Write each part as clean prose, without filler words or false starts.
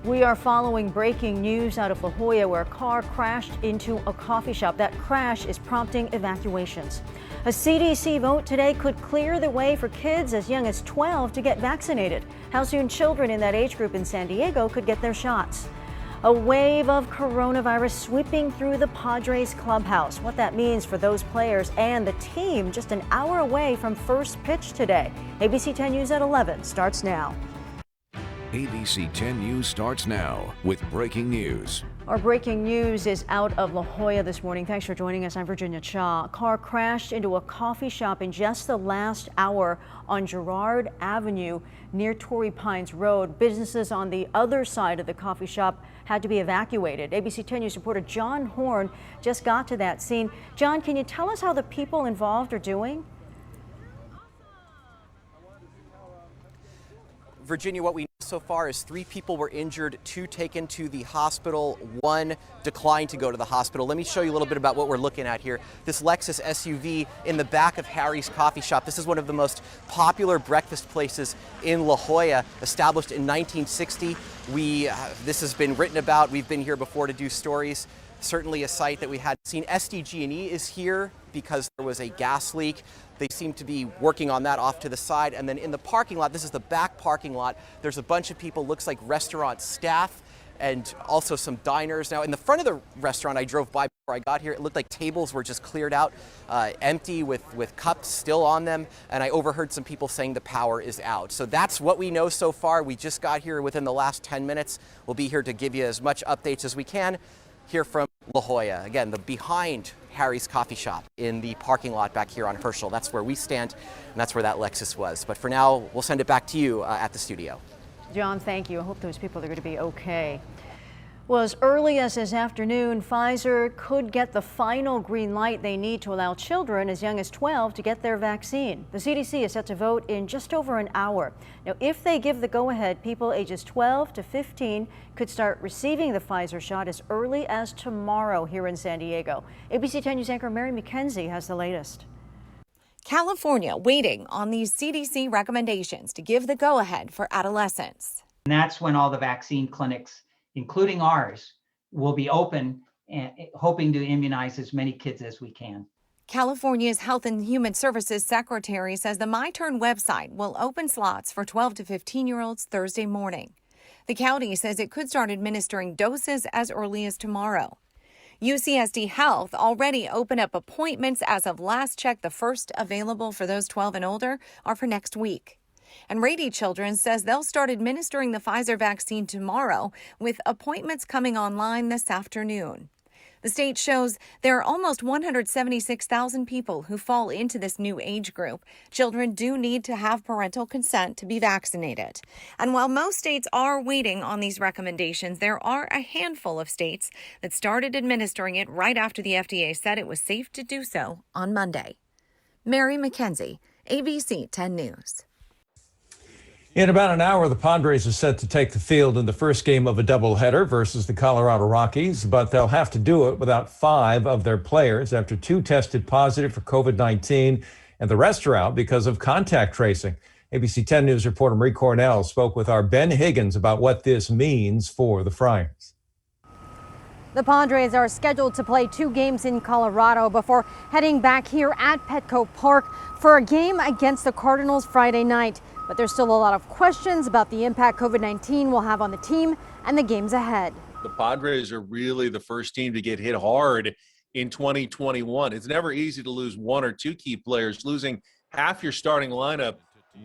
We are following breaking news out of La Jolla where a car crashed into a coffee shop. That crash is prompting evacuations. A CDC vote today could clear the way for kids as young as 12 to get vaccinated. How soon children in that age group in San Diego could get their shots. A wave of coronavirus sweeping through the Padres clubhouse. What that means for those players and the team just an hour away from first pitch today. ABC 10 News at 11 starts now. ABC 10 News starts now with breaking news. Our breaking news is out of La Jolla this morning. Thanks for joining us. I'm Virginia Cha. A car crashed into a coffee shop in just the last hour on Girard Avenue near Torrey Pines Road. Businesses on the other side of the coffee shop had to be evacuated. ABC 10 News reporter John Horn just got to that scene. John, can you tell us how the people involved are doing? Virginia, what we know so far is 3 people were injured, 2 taken to the hospital, 1 declined to go to the hospital. Let me show you a little bit about what we're looking at here. This Lexus SUV in the back of Harry's Coffee Shop. This is one of the most popular breakfast places in La Jolla, established in 1960. This has been written about. We've been here before to do stories. Certainly a site that we had seen. SDG&E is here because there was a gas leak. They seem to be working on that off to the side. And then in the parking lot, this is the back parking lot, there's a bunch of people, looks like restaurant staff and also some diners. Now in the front of the restaurant I drove by before I got here, it looked like tables were just cleared out, empty with cups still on them. And I overheard some people saying the power is out. So that's what we know so far. We just got here within the last 10 minutes. We'll be here to give you as much updates as we can here from La Jolla. Again, the behind Harry's Coffee Shop in the parking lot back here on Herschel. That's where we stand, and that's where that Lexus was. But for now, we'll send it back to you at the studio. John, thank you. I hope those people are going to be okay. Well, as early as this afternoon, Pfizer could get the final green light they need to allow children as young as 12 to get their vaccine. The CDC is set to vote in just over an hour. Now, if they give the go-ahead, people ages 12 to 15 could start receiving the Pfizer shot as early as tomorrow here in San Diego. ABC 10 News anchor Mary McKenzie has the latest. California waiting on these CDC recommendations to give the go-ahead for adolescents. And that's when all the vaccine clinics, including ours, will be open and hoping to immunize as many kids as we can. California's Health and Human Services Secretary says the MyTurn website will open slots for 12 to 15-year-olds Thursday morning. The county says it could start administering doses as early as tomorrow. UCSD Health already opened up appointments as of last check. The first available for those 12 and older are for next week. And Rady Children's says they'll start administering the Pfizer vaccine tomorrow, with appointments coming online this afternoon. The state shows there are almost 176,000 people who fall into this new age group. Children do need to have parental consent to be vaccinated. And while most states are waiting on these recommendations, there are a handful of states that started administering it right after the FDA said it was safe to do so on Monday. Mary McKenzie, ABC 10 News. In about an hour, the Padres are set to take the field in the first game of a doubleheader versus the Colorado Rockies, but they'll have to do it without 5 of their players after 2 tested positive for COVID-19, and the rest are out because of contact tracing. ABC 10 News reporter Marie Cornell spoke with our Ben Higgins about what this means for the Friars. The Padres are scheduled to play 2 games in Colorado before heading back here at Petco Park for a game against the Cardinals Friday night. But there's still a lot of questions about the impact COVID-19 will have on the team and the games ahead. The Padres are really the first team to get hit hard in 2021. It's never easy to lose 1 or 2 key players. Losing half your starting lineup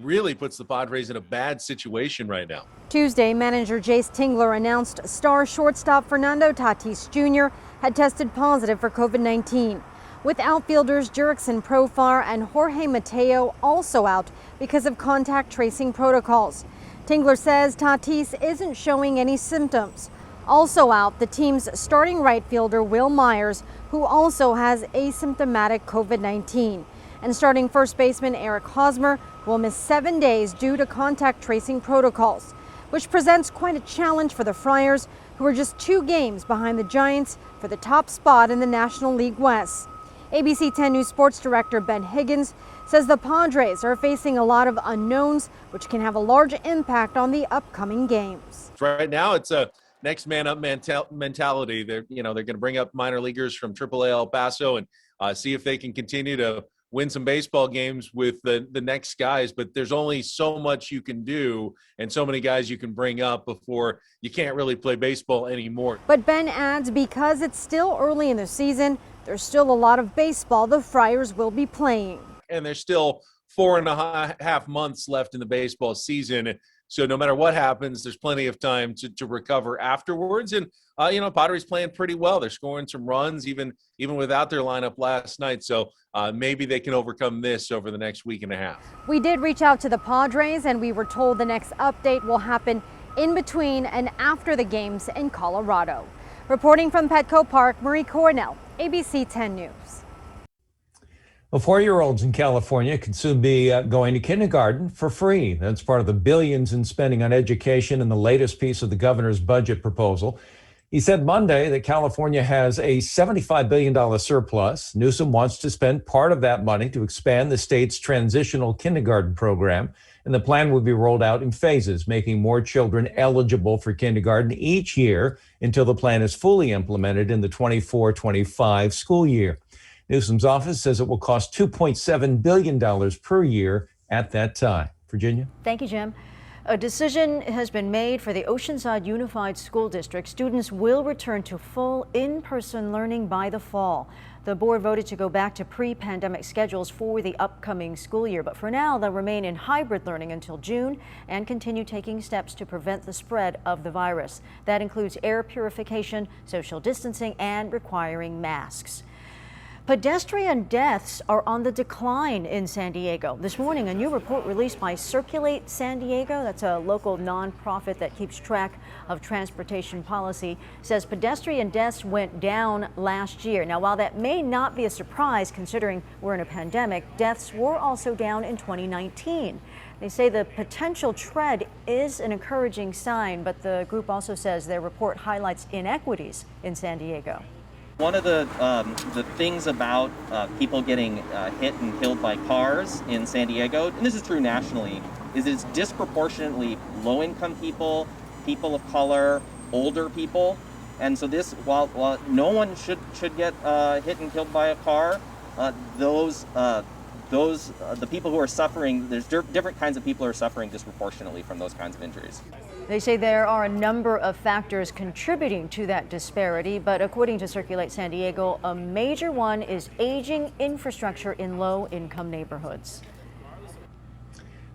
really puts the Padres in a bad situation right now. Tuesday, manager Jace Tingler announced star shortstop Fernando Tatis Jr. had tested positive for COVID-19. With outfielders Jurickson Profar and Jorge Mateo also out because of contact tracing protocols. Tingler says Tatis isn't showing any symptoms. Also out, the team's starting right fielder Will Myers, who also has asymptomatic COVID-19. And starting first baseman Eric Hosmer will miss 7 days due to contact tracing protocols, which presents quite a challenge for the Friars, who are just 2 games behind the Giants for the top spot in the National League West. ABC 10 News Sports Director Ben Higgins says the Padres are facing a lot of unknowns, which can have a large impact on the upcoming games. Right now, it's a next man up mentality. They're going to bring up minor leaguers from AAA El Paso and see if they can continue to win some baseball games with the next guys. But there's only so much you can do and so many guys you can bring up before you can't really play baseball anymore. But Ben adds because it's still early in the season, there's still a lot of baseball the Friars will be playing. And there's still 4.5 months left in the baseball season. So no matter what happens, there's plenty of time to recover afterwards. And, Padres playing pretty well. They're scoring some runs even without their lineup last night. So maybe they can overcome this over the next week and a half. We did reach out to the Padres, and we were told the next update will happen in between and after the games in Colorado. Reporting from Petco Park, Marie Cornell, ABC 10 News. Well, 4-year-olds in California could soon be going to kindergarten for free. That's part of the billions in spending on education in the latest piece of the governor's budget proposal. He said Monday that California has a $75 billion surplus. Newsom wants to spend part of that money to expand the state's transitional kindergarten program, and the plan will be rolled out in phases, making more children eligible for kindergarten each year until the plan is fully implemented in the 24-25 school year. Newsom's office says it will cost $2.7 billion per year at that time. Virginia? Thank you, Jim. A decision has been made for the Oceanside Unified School District. Students will return to full in-person learning by the fall. The board voted to go back to pre-pandemic schedules for the upcoming school year, but for now they'll remain in hybrid learning until June and continue taking steps to prevent the spread of the virus. That includes air purification, social distancing, and requiring masks. Pedestrian deaths are on the decline in San Diego. This morning, a new report released by Circulate San Diego, that's a local nonprofit that keeps track of transportation policy, says pedestrian deaths went down last year. Now, while that may not be a surprise considering we're in a pandemic, deaths were also down in 2019. They say the potential trend is an encouraging sign, but the group also says their report highlights inequities in San Diego. One of the things about people getting hit and killed by cars in San Diego, and this is true nationally, is it's disproportionately low-income people, people of color, older people. And so this, while no one should get hit and killed by a car, the people who are suffering, there's different kinds of people who are suffering disproportionately from those kinds of injuries. They say there are a number of factors contributing to that disparity, but according to Circulate San Diego, a major one is aging infrastructure in low-income neighborhoods.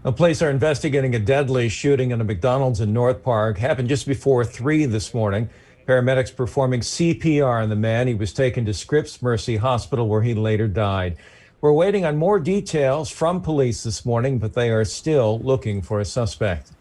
The police are investigating a deadly shooting in a McDonald's in North Park. Happened just before 3 this morning. Paramedics performing CPR on the man. He was taken to Scripps Mercy Hospital where he later died. We're waiting on more details from police this morning, but they are still looking for a suspect.